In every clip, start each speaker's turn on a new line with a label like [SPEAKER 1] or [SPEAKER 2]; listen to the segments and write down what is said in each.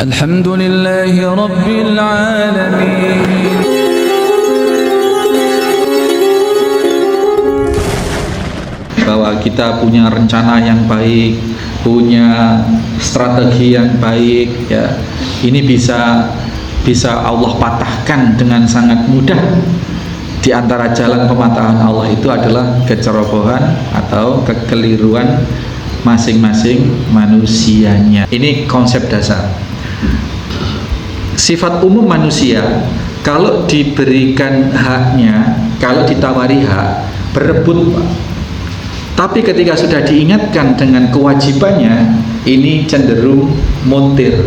[SPEAKER 1] Alhamdulillahi Rabbil Alamin. Bahwa kita punya rencana yang baik, punya strategi yang baik, ya, ini bisa Allah patahkan dengan sangat mudah. Di antara jalan pematahan Allah itu adalah kecerobohan atau kekeliruan masing-masing manusianya. Ini konsep dasar. Sifat umum manusia, kalau diberikan haknya, kalau ditawari hak, berebut, Pak. Tapi ketika sudah diingatkan dengan kewajibannya, ini cenderung montir.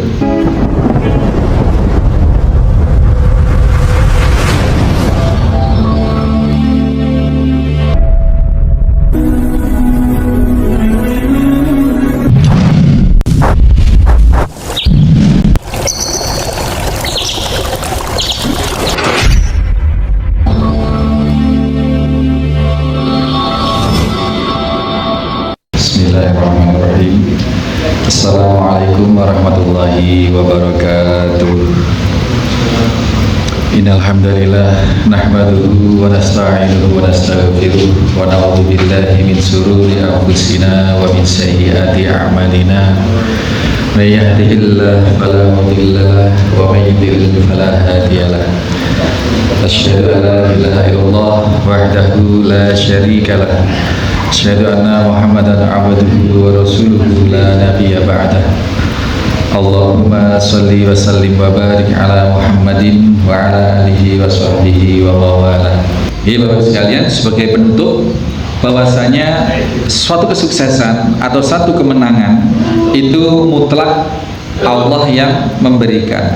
[SPEAKER 1] Bismillahirrahmanirrahim. Assalamualaikum warahmatullahi wabarakatuh. Innal hamdalillah nahmaduhu wa nasta'inuhu wa nastaghfiruh wa na'udzu billahi min shururi anfusina wa min sayyiati a'malina. May yahdihillahu fala mudilla lahu wa may yudlil fala hadiyalah. Asyhadu an la ilaha illallah wahdahu la syarika lah. Asyhadu anna Muhammadan abduhu wa rasuluhu la nabiyya ba'dah. Allahumma salli wa sallim wa barik ala Muhammadin wa ala alihi wa sahbihi wa mawala. Bapak sekalian, sebagai penutup bahwasanya suatu kesuksesan atau satu kemenangan itu mutlak Allah yang memberikan.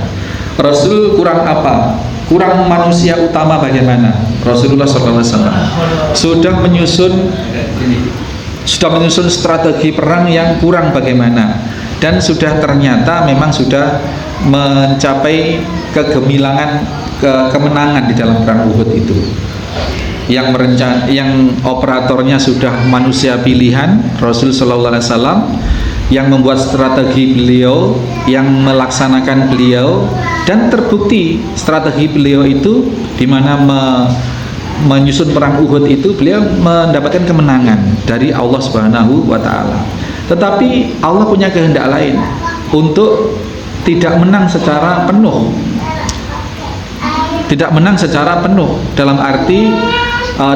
[SPEAKER 1] Rasul kurang apa? Kurang manusia utama bagaimana? Rasulullah SAW sudah menyusun strategi perang yang kurang bagaimana, dan sudah ternyata memang sudah mencapai kegemilangan, kemenangan di dalam perang Uhud itu. Yang operatornya sudah manusia pilihan Rasul SAW, yang membuat strategi beliau, yang melaksanakan beliau, dan terbukti strategi beliau itu di mana menyusun perang Uhud itu beliau mendapatkan kemenangan dari Allah Subhanahu wa taala. Tetapi Allah punya kehendak lain untuk tidak menang secara penuh. Tidak menang secara penuh dalam arti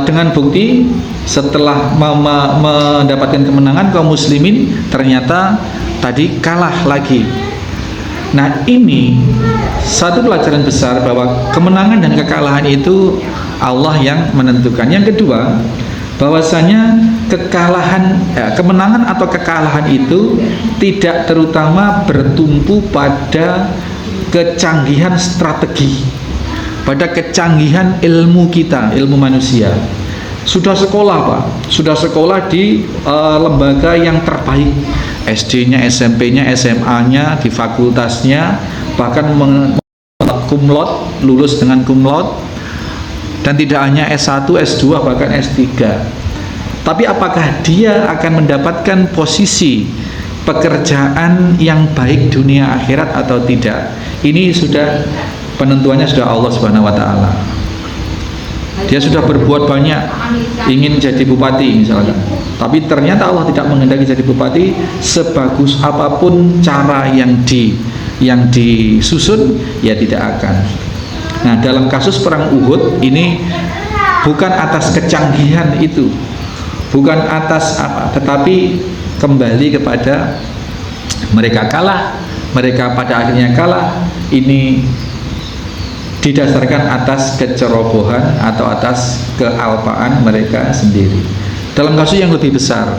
[SPEAKER 1] dengan bukti setelah mendapatkan kemenangan kaum muslimin ternyata tadi kalah lagi. Nah, ini satu pelajaran besar bahwa kemenangan dan kekalahan itu Allah yang menentukan. Yang kedua, bahwasanya kemenangan atau kekalahan itu tidak terutama bertumpu pada kecanggihan strategi, pada kecanggihan ilmu kita, ilmu manusia. Sudah sekolah, Pak, sudah sekolah di lembaga yang terbaik, SD-nya, SMP-nya, SMA-nya, di fakultasnya, bahkan kumlot, lulus dengan kumlot, dan tidak hanya S1, S2, bahkan S3. Tapi apakah dia akan mendapatkan posisi pekerjaan yang baik dunia akhirat atau tidak? Ini sudah penentuannya sudah Allah Subhanahu wa taala. Dia sudah berbuat banyak, ingin jadi bupati misalkan, tapi ternyata Allah tidak menghendaki jadi bupati. Sebagus apapun cara yang disusun, ya tidak akan. Nah, dalam kasus perang Uhud ini bukan atas kecanggihan itu, bukan atas apa, tetapi kembali kepada mereka kalah, mereka pada akhirnya kalah. Ini didasarkan atas kecerobohan atau atas kealpaan mereka sendiri. Dalam kasus yang lebih besar,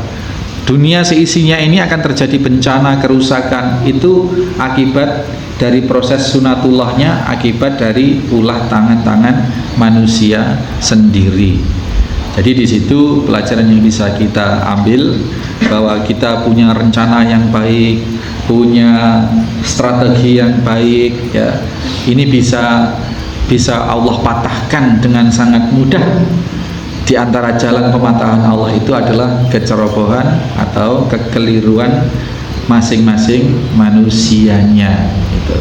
[SPEAKER 1] dunia seisinya ini akan terjadi bencana, kerusakan, itu akibat dari proses sunatullahnya, akibat dari ulah tangan-tangan manusia sendiri. Jadi di situ pelajaran yang bisa kita ambil, bahwa kita punya rencana yang baik, punya strategi yang baik, ya, ini bisa Allah patahkan dengan sangat mudah. Di antara jalan pematahan Allah itu adalah kecerobohan atau kekeliruan masing-masing manusianya gitu.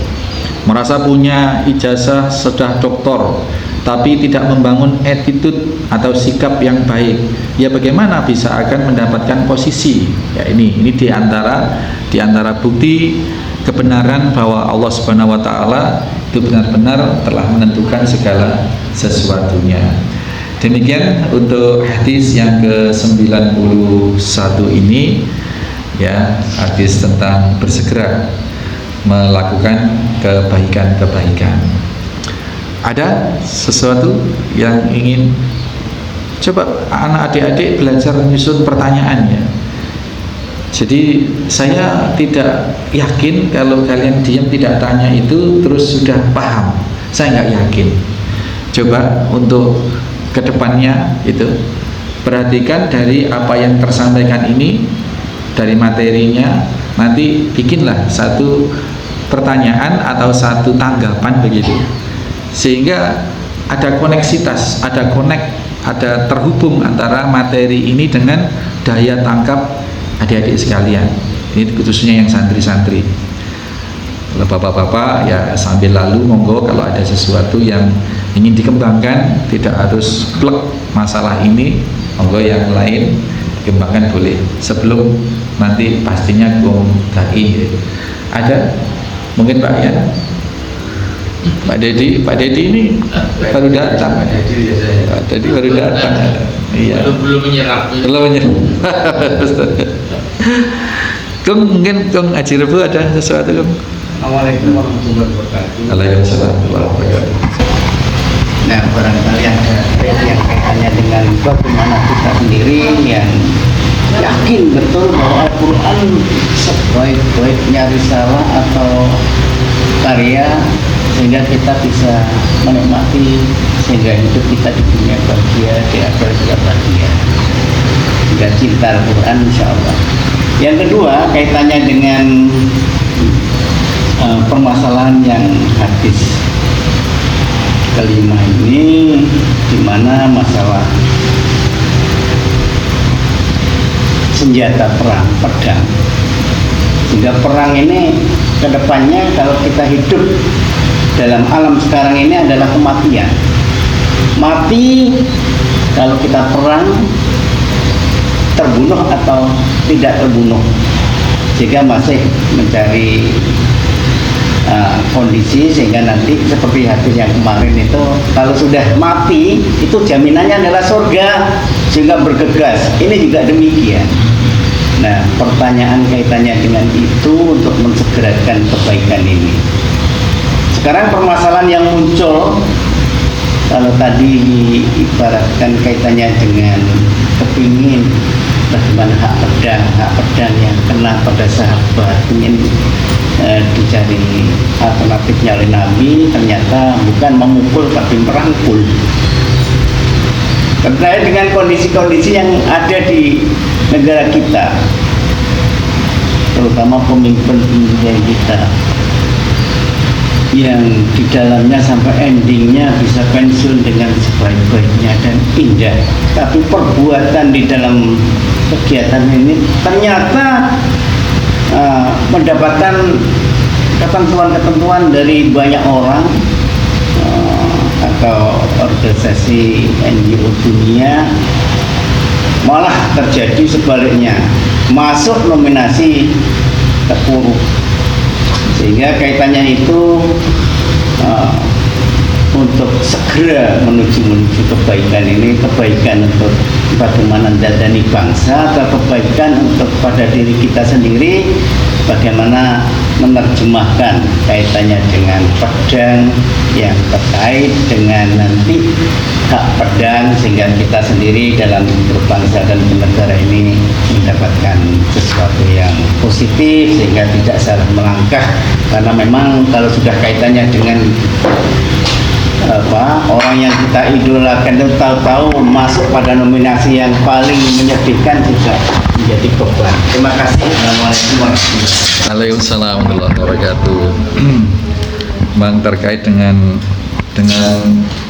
[SPEAKER 1] Merasa punya ijazah sudah doktor tapi tidak membangun attitude atau sikap yang baik, ya bagaimana bisa akan mendapatkan posisi? Ya ini diantara bukti kebenaran bahwa Allah Subhanahu wa taala itu benar-benar telah menentukan segala sesuatunya. Demikian untuk hadis yang ke-91 ini, ya, hadis tentang bersegera melakukan kebaikan-kebaikan. Ada sesuatu yang ingin coba anak adik-adik belajar menyusun pertanyaan, ya. Jadi saya tidak yakin kalau kalian diam tidak tanya itu terus sudah paham. Saya nggak yakin. Coba untuk kedepannya itu perhatikan dari apa yang tersampaikan ini, dari materinya, nanti bikinlah satu pertanyaan atau satu tanggapan begitu, sehingga ada koneksitas, ada terhubung antara materi ini dengan daya tangkap adik-adik sekalian. Ini khususnya yang santri-santri. Kalau bapak-bapak ya sambil lalu monggo, kalau ada sesuatu yang ingin dikembangkan, tidak harus plek masalah ini, monggo yang lain dikembangkan boleh. Sebelum nanti pastinya dai ada mungkin Pak ya, Pak Dedi ini baru datang. Pak Dedi baru datang. Iya. Belum menyerap. Kung mungkin Kung Haji Rebu ada sesuatu Kung?
[SPEAKER 2] Assalamualaikum warahmatullahi wabarakatuh.
[SPEAKER 1] Waalaikumsalam warahmatullahi wabarakatuh.
[SPEAKER 2] Nah, barangkali ada yang kaitannya dengan bagaimana kita sendiri yang yakin betul bahwa Al-Quran sebaik-baiknya risalah atau karya, sehingga kita bisa menikmati, sehingga hidup kita di dunia bahagia, di akhirat juga bahagia, sehingga cinta Al-Quran insya Allah. Yang kedua kaitannya dengan permasalahan yang hadis kelima ini, di mana masalah senjata perang, pedang. Sehingga perang ini kedepannya kalau kita hidup dalam alam sekarang ini adalah kematian. Mati kalau kita perang, terbunuh atau tidak terbunuh, sehingga masih mencari kondisi, sehingga nanti seperti hadis yang kemarin itu, kalau sudah mati itu jaminannya adalah surga, sehingga bergegas. Ini juga demikian. Nah, pertanyaan kaitannya dengan itu untuk mensegerakan kebaikan ini. Sekarang permasalahan yang muncul, kalau tadi ibaratkan kaitannya dengan kepingin bagaimana hak pedang yang kena pada sahabat, ingin dicari alternatifnya oleh Nabi, ternyata bukan memukul tapi merangkul. Terkait dengan kondisi-kondisi yang ada di negara kita, terutama pemimpin-pemimpin kita yang di dalamnya sampai endingnya bisa pensiun dengan sebaik-baiknya dan indah, tapi perbuatan di dalam kegiatan ini ternyata mendapatkan ketentuan-ketentuan dari banyak orang atau organisasi NGO dunia, malah terjadi sebaliknya, masuk nominasi terpuruk. Sehingga kaitannya itu untuk segera menuju kebaikan ini, kebaikan untuk bagaimana mendadani bangsa, atau kebaikan untuk pada diri kita sendiri, bagaimana menerjemahkan kaitannya dengan pedang yang terkait dengan nanti hak pedang, sehingga kita sendiri dalam berbangsa dan bernegara ini mendapatkan sesuatu yang positif, sehingga tidak salah melangkah. Karena memang kalau sudah kaitannya dengan orang yang kita idolakan itu tahu-tahu masuk pada nominasi yang paling menyedihkan, juga menjadi beban. Terima kasih. Assalamualaikum warahmatullahi wabarakatuh.
[SPEAKER 1] Waalaikumsalam warahmatullahi wabarakatuh. Bang, terkait dengan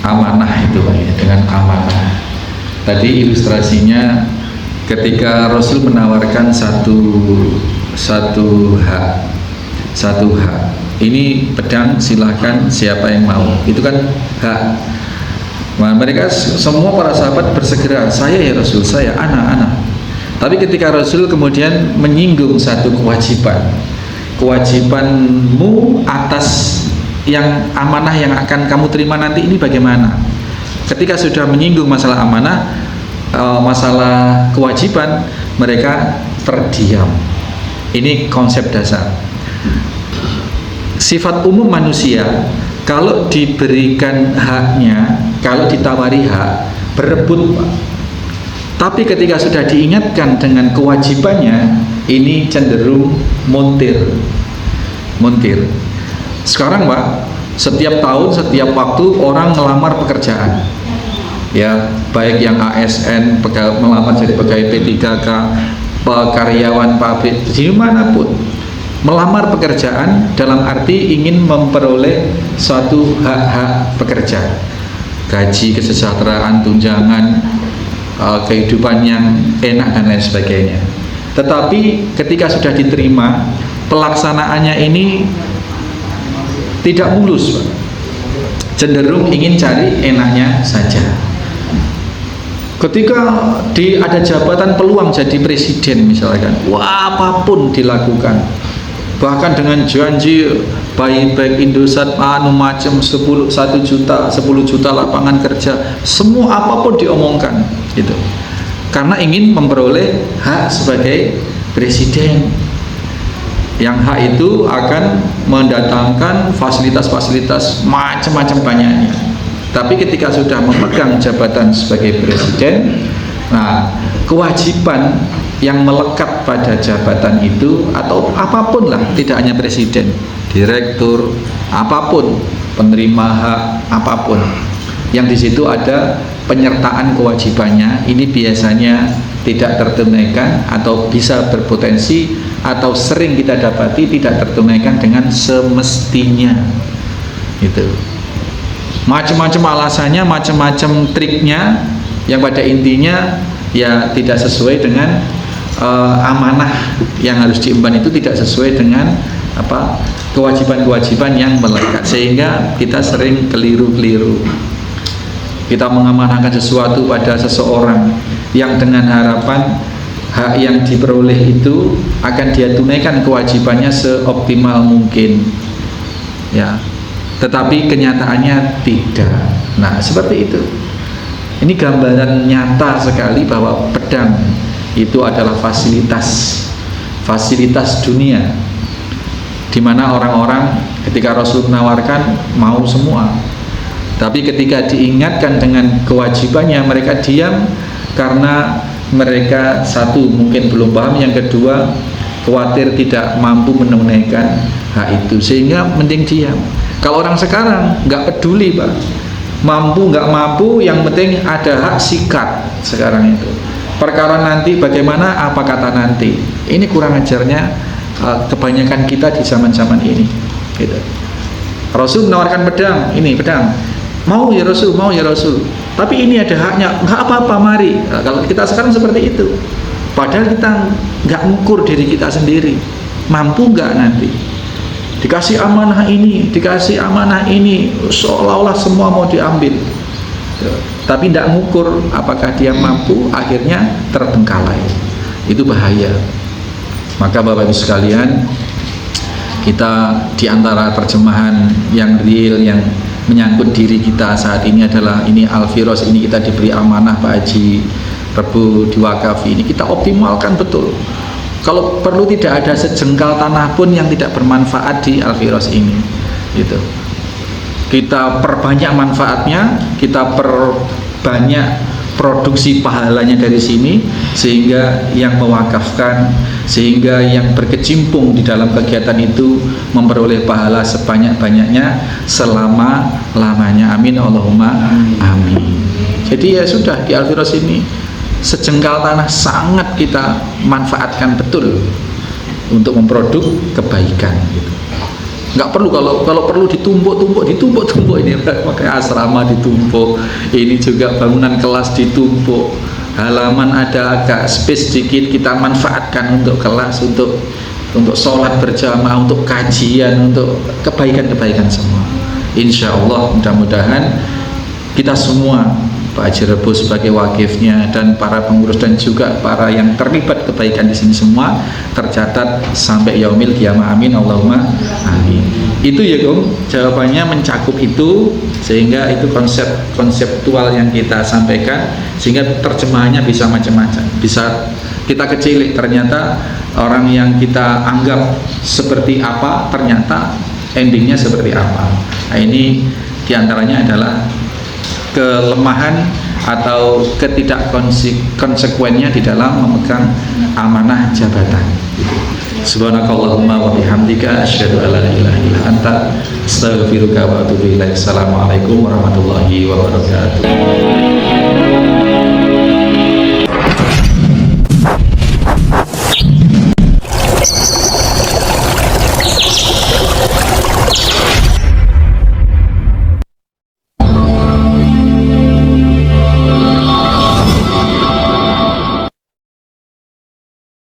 [SPEAKER 1] amanah itu, dengan amanah. Tadi ilustrasinya ketika Rasul menawarkan satu satu hak. Ini pedang silahkan siapa yang mau, itu kan hak. Nah, mereka semua para sahabat bersegera, saya ya Rasul, saya anak. Tapi ketika Rasul kemudian menyinggung satu kewajibanmu atas yang amanah yang akan kamu terima nanti ini bagaimana? Ketika sudah menyinggung masalah amanah, masalah kewajiban, mereka terdiam. Ini konsep dasar. Sifat umum manusia, kalau diberikan haknya, kalau ditawari hak, berebut, Pak. Tapi ketika sudah diingatkan dengan kewajibannya, ini cenderung montir. Sekarang, Pak, setiap tahun, setiap waktu orang ngelamar pekerjaan. Ya, baik yang ASN, melamar jadi pegawai P3K, karyawan pabrik, dimanapun, melamar pekerjaan dalam arti ingin memperoleh suatu hak-hak pekerja, gaji, kesejahteraan, tunjangan, kehidupan yang enak dan lain sebagainya. Tetapi ketika sudah diterima, pelaksanaannya ini tidak mulus, Pak. Cenderung ingin cari enaknya saja. Ketika ada jabatan peluang jadi presiden misalkan, wah, apapun dilakukan, bahkan dengan janji baik Indosat macam 10 juta lapangan kerja, semua apapun diomongkan gitu, karena ingin memperoleh hak sebagai presiden. Yang hak itu akan mendatangkan fasilitas-fasilitas macam-macam banyaknya. Tapi ketika sudah memegang jabatan sebagai presiden, nah, kewajiban yang melekat pada jabatan itu, atau apapun lah, tidak hanya presiden, direktur, apapun, penerima hak, apapun, yang di situ ada penyertaan kewajibannya, ini biasanya tidak tertunaikan atau bisa berpotensi atau sering kita dapati tidak tertunaikan dengan semestinya. Gitu. Macam-macam alasannya, macam-macam triknya, yang pada intinya ya tidak sesuai dengan amanah yang harus diemban, itu tidak sesuai dengan kewajiban-kewajiban yang melekat, sehingga kita sering keliru. Kita mengamanahkan sesuatu pada seseorang yang dengan harapan hak yang diperoleh itu akan dia tunaikan kewajibannya seoptimal mungkin, ya. Tetapi kenyataannya tidak. Nah, seperti itu. Ini gambaran nyata sekali bahwa pedang itu adalah fasilitas dunia, di mana orang-orang ketika Rasul menawarkan mau semua. Tapi ketika diingatkan dengan kewajibannya, mereka diam karena mereka satu mungkin belum paham, yang kedua khawatir tidak mampu menunaikan hak itu, sehingga mending diam. Kalau orang sekarang nggak peduli, Pak, mampu nggak mampu, yang penting ada hak, sikat sekarang itu. Perkara nanti bagaimana, apa kata nanti. Ini kurang ajarnya kebanyakan kita di zaman-zaman ini. Gitu. Rasul menawarkan pedang, ini pedang, mau ya Rasul, mau ya Rasul. Tapi ini ada haknya, nggak apa-apa, mari. Nah, kalau kita sekarang seperti itu, padahal kita nggak ngukur diri kita sendiri, mampu nggak nanti. Dikasih amanah ini, seolah-olah semua mau diambil, tapi tidak ngukur apakah dia mampu, akhirnya terbengkalai. Itu bahaya. Maka Bapak Ibu sekalian, kita diantara terjemahan yang real, yang menyangkut diri kita saat ini adalah ini Al-Firos, ini kita diberi amanah Pak Haji Rebu diwakafi, ini kita optimalkan betul. Kalau perlu tidak ada sejengkal tanah pun yang tidak bermanfaat di Al-Firos ini, gitu. Kita perbanyak manfaatnya, kita perbanyak produksi pahalanya dari sini, sehingga yang mewakafkan, sehingga yang berkecimpung di dalam kegiatan itu memperoleh pahala sebanyak-banyaknya selama-lamanya. Amin Allahumma amin. Jadi ya sudah, di Al-Firos ini sejengkal tanah sangat kita manfaatkan betul untuk memproduk kebaikan, gitu. Nggak perlu, kalau perlu ditumpuk ini, makanya asrama ditumpuk, ini juga bangunan kelas ditumpuk, halaman ada agak space sedikit kita manfaatkan untuk kelas, untuk untuk sholat berjamaah, untuk kajian, untuk kebaikan-kebaikan semua. Insya Allah mudah-mudahan kita semua, Pak Haji Rebo sebagai wakifnya dan para pengurus dan juga para yang terlibat kebaikan di sini semua tercatat sampai yaumil qiyamah. Amin Allahumma amin. Itu ya jawabannya mencakup itu, sehingga itu konseptual yang kita sampaikan, sehingga terjemahannya bisa macam-macam. Bisa kita kecilik, ternyata orang yang kita anggap seperti apa ternyata endingnya seperti apa. Nah, ini diantaranya adalah kelemahan atau ketidakkonsekuennya di dalam memegang amanah jabatan. Subhanakallahumma wa bihamdika asyhadu an la ilaha illa anta astaghfiruka wa atubu ilaik. Assalamualaikum warahmatullahi wabarakatuh.